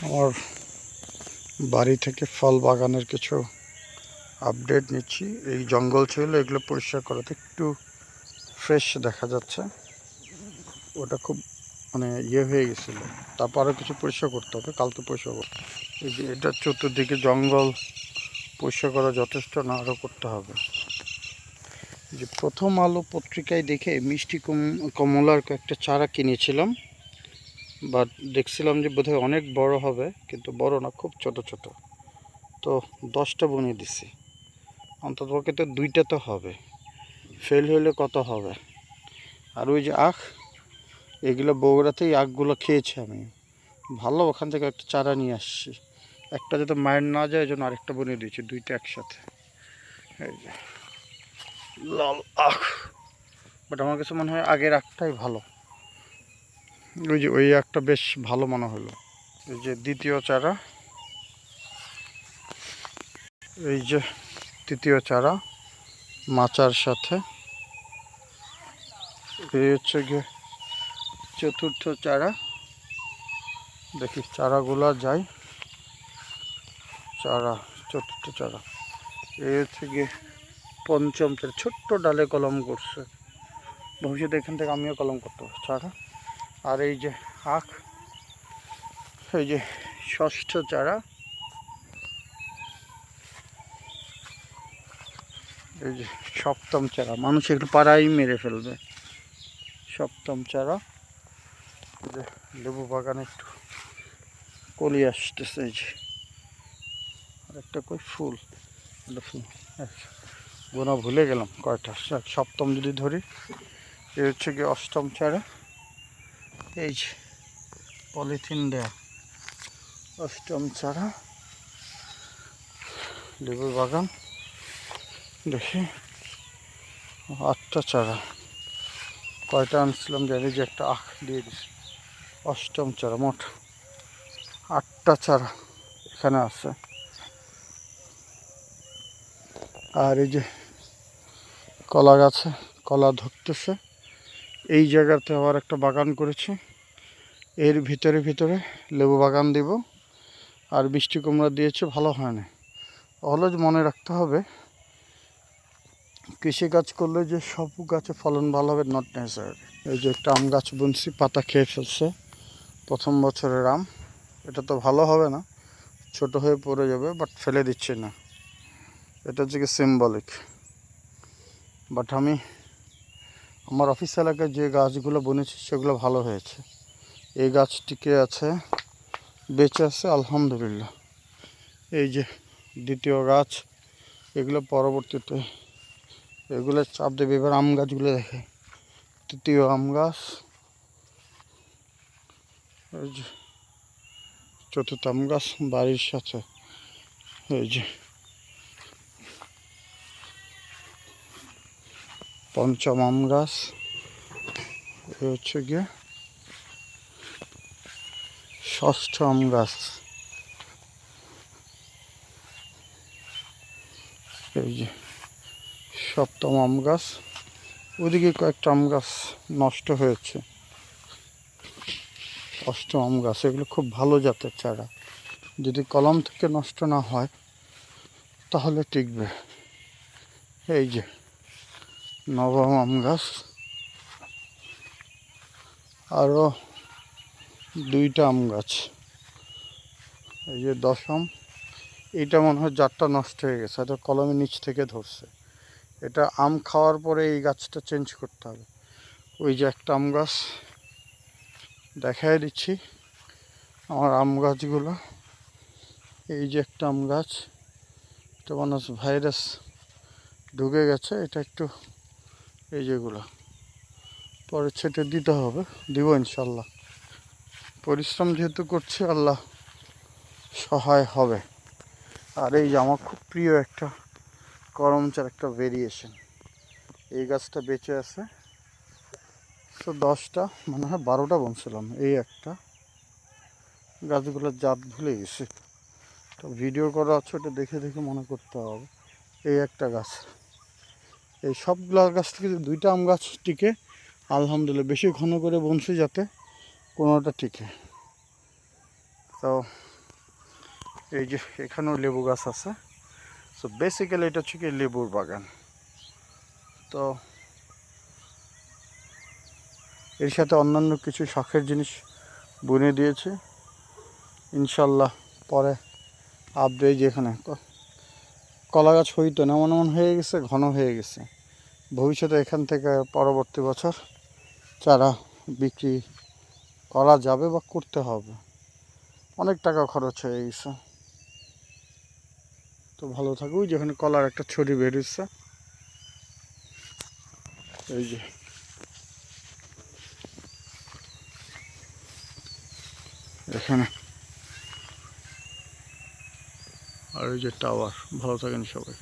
আমার বাড়ি থেকে ফল বাগানের কিছু আপডেট নিচ্ছি। এই জঙ্গল ছিল, এগুলো পরিষ্কার করাতে একটু ফ্রেশ দেখা যাচ্ছে। ওটা খুব হয়ে গেছিল, তারপর আরও কিছু পরিষ্কার করতে হবে, কালকে পরিষ্কার করতে। এই যে এটা চতুর্দিকে জঙ্গল, পরিষ্কার করা যথেষ্ট না, আরও করতে হবে। যে প্রথম আলো পত্রিকায় দেখে মিষ্টি কমলার কয়েকটা চারা কিনেছিলাম, বাট দেখছিলাম যে বোধহয় অনেক বড় হবে, কিন্তু বড় না, খুব ছোট ছোট। তো 10টা বনিয়ে দিছি, অন্ততপক্ষে তো 2টা তো হবে, ফেল হলে কত হবে। আর ওই যে আখ, এগুলো বগুড়াতেই আখগুলো খেয়েছি আমি, ভালো, ওখান থেকে একটা চারা নিয়ে আসছি। একটা যাতে মায়ের না যায়, এই জন্য আরেকটা বনিয়ে দিয়েছি, 2টা একসাথে। এই যে লাল আখ, বাট আমার কাছে মনে হয় আগের আখটাই ভালো। ওই যে ওই আখটা বেশ ভালো মনে হলো। এই যে দ্বিতীয় চারা, এই যে তৃতীয় চারা মাচার সাথে, এই হচ্ছে গিয়ে চতুর্থ চারা। দেখি চারাগুলা যাই, চারা চতুর্থ চারা, এই হচ্ছে গিয়ে পঞ্চম চারা। ছোট্ট ডালে কলম করছে, ভবিষ্যতে এখান থেকে আমিও কলম করতে পারবো চারা। আর এই যে আখ, এই যে ষষ্ঠ চারা, এই যে সপ্তম চারা। মানুষ একটু পাড়াই মেরে ফেলবে। সপ্তম চারা। যে লেবু বাগানে একটু কলি আসতেছে, এই যে আরেকটা কই ফুল, ফুল গোনা ভুলে গেলাম কয়টা। সপ্তম যদি ধরি, এই হচ্ছে গিয়ে অষ্টম চারা। এই যে পলিথিন দেয়া অষ্টম চারা, লেবুর বাগান। দেখি 8টা চারা, কয়টা আনছিলাম জানি, যে একটা আখ দিয়ে দিছি। অষ্টম চারা, মোট 8টা চারা এখানে আছে। আর এই যে কলা গাছে কলা ধরতেছে। এই জায়গাতে আবার একটা বাগান করেছি, এর ভিতরে ভিতরে লেবু বাগান দিব। আর মিষ্টি কুমড়া দিয়েছে, ভালো হয় না। অলওয়েজ মনে রাখতে হবে, কৃষিকাজ করলে যে সব গাছে ফলন ভালো হবে, নট নেসেসারি। এই যে একটা আম গাছ বুনছি, পাতা খেয়ে ফেলছে, প্রথম বছরের আম। এটা তো ভালো হবে না, ছোট হয়ে পড়ে যাবে, বাট ফেলে দিচ্ছি না। এটা হচ্ছে কি সিম্বলিক। বাট আমি আমার অফিস এলাকায় যে গাছগুলো বুনেছি সেগুলো ভালো হয়েছে। এই গাছ টিকে আছে, বেঁচে আছে, আলহামদুলিল্লাহ। এই যে দ্বিতীয় গাছ, এগুলো পরবর্তীতে এগুলো চাপ দেবে। এবার আম গাছগুলো দেখে, তৃতীয় আম গাছ, এই যে চতুর্থ আম গাছ বাড়ির সাথে। এই যে পঞ্চম আম গাছ, এই হচ্ছে গিয়ে ষষ্ঠ আম গাছ। এই যে সপ্তম আম গাছ। ওদিকে কয়েকটা আম গাছ নষ্ট হয়েছে। অষ্টম আম গাছ, এগুলো খুব ভালো জাতের চারা, যদি কলম থেকে নষ্ট না হয় তাহলে টিকবে। এই যে নবম আম গাছ, আরও 2টা আম গাছ। এই যে দশম, এইটা মনে হয় জাতটা নষ্ট হয়ে গেছে, এটা কলমের নিচ থেকে ধরছে। এটা আম খাওয়ার পরে এই গাছটা চেঞ্জ করতে হবে। ওই যে একটা আম গাছ দেখাই দিচ্ছি, আমার আম গাছগুলো। এই যে একটা আম গাছ, এটা মনে হচ্ছে ভাইরাস ঢুকে গেছে, এটা একটু এই যেগুলো পরে ছেটে দিতে হবে, দিব ইনশাল্লাহ। পরিশ্রম যেহেতু করছি, আল্লাহ সহায় হবে। আর এই যে আমার খুব প্রিয় একটা করমচার একটা ভেরিয়েশন, এই গাছটা বেঁচে আছে। তো 10টা, মনে হয় 12টা বলছিলাম। এই একটা, গাছগুলোর জাত ভুলে গেছি, তো ভিডিও করা আছে, ওটা দেখে দেখে মনে করতে হবে। এই একটা গাছ, এই সবগুলো গাছ থেকে 2টা আম গাছ টিকে, আলহামদুলিল্লাহ। বেশি ঘন করে বনছি যাতে কোনোটা টিকে। তো এই যে এখানেও লেবু গাছ আছে। সো বেসিক্যালি এটা হচ্ছে কি লেবুর বাগান। তো এর সাথে অন্যান্য কিছু শখের জিনিস বুনে দিয়েছে। ইনশাল্লাহ পরে আপডেট, যেখানে কলা গাছ হইতো না এমন এমন হয়ে গেছে, ঘন হয়ে গেছে। ভবিষ্যতে এখান থেকে পরবর্তী বছর চারা বিক্রি করা যাবে বা করতে হবে। অনেক টাকা খরচ হয়ে গেছে। তো ভালো থাকবে। ওই যেখানে কলার একটা ছড়ি বেরিয়েছে, এই যে এখানে, আর ওই যে টাওয়ার। ভালো থাকেন সবাই।